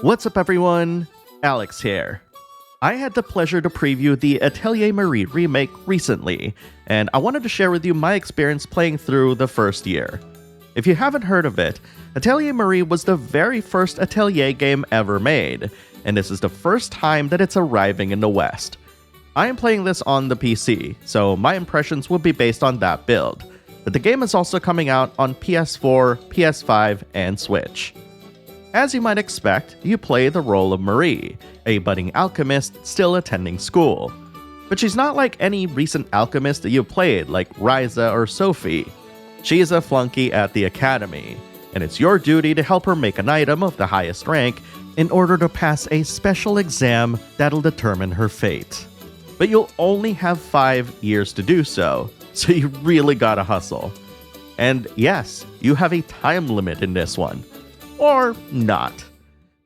What's up everyone? Alex here. I had the pleasure to preview the Atelier Marie Remake recently, and I wanted to share with you my experience playing through the first year. If you haven't heard of it, Atelier Marie was the very first Atelier game ever made, and this is the first time that it's arriving in the West. I am playing this on the PC, so my impressions will be based on that build, but the game is also coming out on PS4, PS5, and Switch. As you might expect, you play the role of Marie, a budding alchemist still attending school. But she's not like any recent alchemist that you played, like Ryza or Sophie. She is a flunky at the academy, and it's your duty to help her make an item of the highest rank in order to pass a special exam that'll determine her fate. But you'll only have 5 years to do so you really gotta hustle. And yes, you have a time limit in this one. Or not.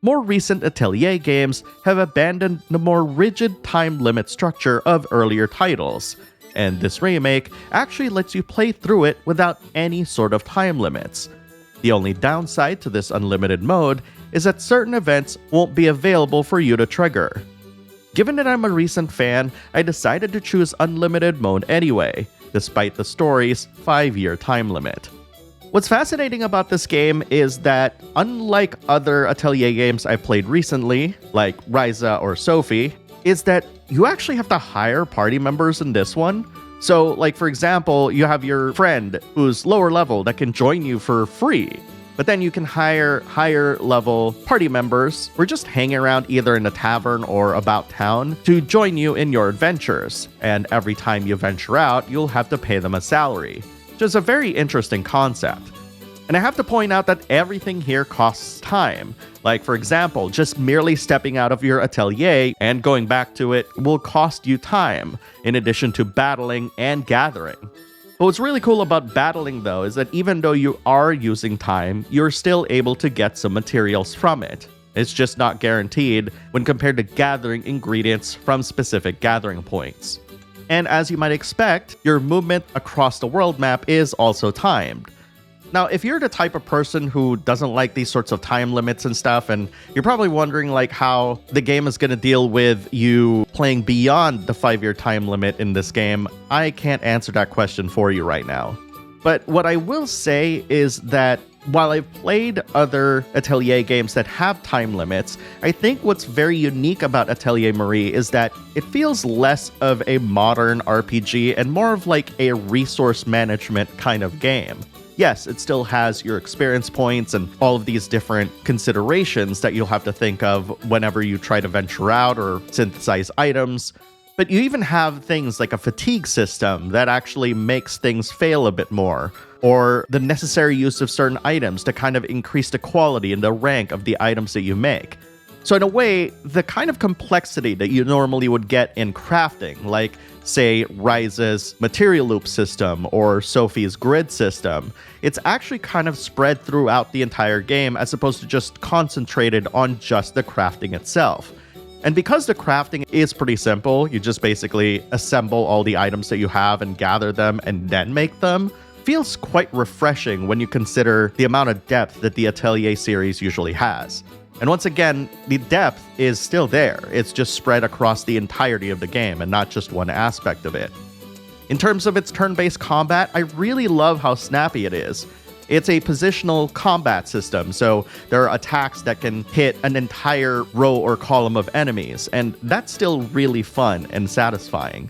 More recent Atelier games have abandoned the more rigid time limit structure of earlier titles, and this remake actually lets you play through it without any sort of time limits. The only downside to this unlimited mode is that certain events won't be available for you to trigger. Given that I'm a recent fan, I decided to choose unlimited mode anyway, despite the story's 5-year time limit. What's fascinating about this game is that, unlike other Atelier games I've played recently, like Ryza or Sophie, is that you actually have to hire party members in this one. So, like for example, you have your friend who's lower level that can join you for free, but then you can hire higher level party members or just hang around either in a tavern or about town to join you in your adventures, and every time you venture out, you'll have to pay them a salary. Which is a very interesting concept. And I have to point out that everything here costs time. Like for example, just merely stepping out of your atelier and going back to it will cost you time, in addition to battling and gathering. But what's really cool about battling though is that even though you are using time, you're still able to get some materials from it. It's just not guaranteed when compared to gathering ingredients from specific gathering points. And as you might expect, your movement across the world map is also timed. Now, if you're the type of person who doesn't like these sorts of time limits and stuff, and you're probably wondering like how the game is going to deal with you playing beyond the 5-year time limit in this game, I can't answer that question for you right now. But what I will say is that while I've played other Atelier games that have time limits, I think what's very unique about Atelier Marie is that it feels less of a modern RPG and more of like a resource management kind of game. Yes, it still has your experience points and all of these different considerations that you'll have to think of whenever you try to venture out or synthesize items. But you even have things like a fatigue system that actually makes things fail a bit more, or the necessary use of certain items to kind of increase the quality and the rank of the items that you make. So in a way, the kind of complexity that you normally would get in crafting, like say Ryza's material loop system or Sophie's grid system, it's actually kind of spread throughout the entire game as opposed to just concentrated on just the crafting itself. And because the crafting is pretty simple, you just basically assemble all the items that you have and gather them and then make them, feels quite refreshing when you consider the amount of depth that the Atelier series usually has. And once again, the depth is still there, it's just spread across the entirety of the game and not just one aspect of it. In terms of its turn-based combat, I really love how snappy it is. It's a positional combat system, so there are attacks that can hit an entire row or column of enemies, and that's still really fun and satisfying.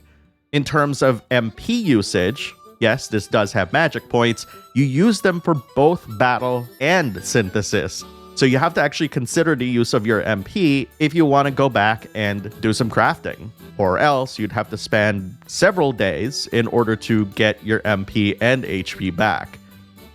In terms of MP usage, yes, this does have magic points, you use them for both battle and synthesis. So you have to actually consider the use of your MP if you want to go back and do some crafting, or else you'd have to spend several days in order to get your MP and HP back.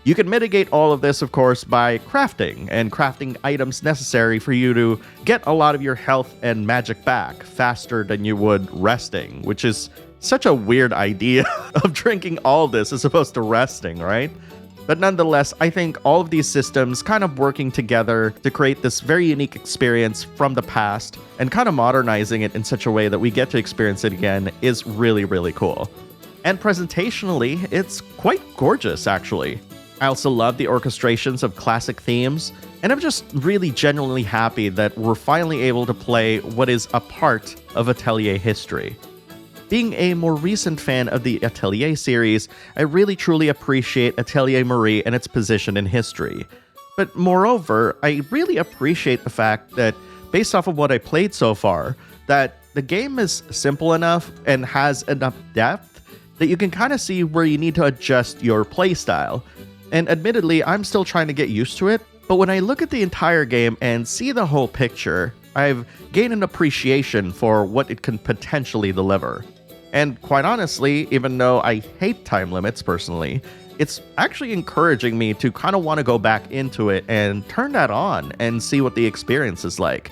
You can mitigate all of this, of course, by crafting and crafting items necessary for you to get a lot of your health and magic back faster than you would resting, which is such a weird idea of drinking all this as opposed to resting, right? But nonetheless, I think all of these systems kind of working together to create this very unique experience from the past and kind of modernizing it in such a way that we get to experience it again is really, really cool. And presentationally, it's quite gorgeous, actually. I also love the orchestrations of classic themes, and I'm just really genuinely happy that we're finally able to play what is a part of Atelier history. Being a more recent fan of the Atelier series, I really truly appreciate Atelier Marie and its position in history. But moreover, I really appreciate the fact that, based off of what I played so far, that the game is simple enough and has enough depth that you can kind of see where you need to adjust your playstyle. And admittedly, I'm still trying to get used to it, but when I look at the entire game and see the whole picture, I've gained an appreciation for what it can potentially deliver. And quite honestly, even though I hate time limits personally, it's actually encouraging me to kind of want to go back into it and turn that on and see what the experience is like.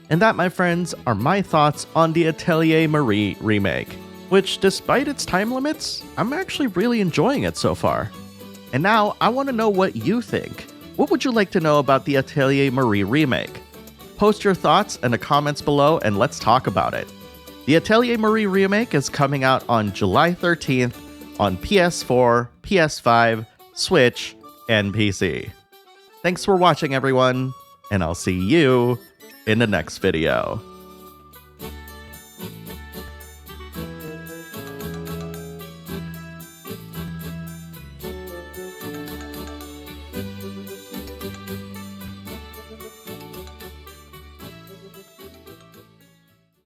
And that, my friends, are my thoughts on the Atelier Marie remake, which, despite its time limits, I'm actually really enjoying it so far. And now, I want to know what you think. What would you like to know about the Atelier Marie remake? Post your thoughts in the comments below and let's talk about it. The Atelier Marie remake is coming out on July 13th on PS4, PS5, Switch, and PC. Thanks for watching, everyone, and I'll see you in the next video.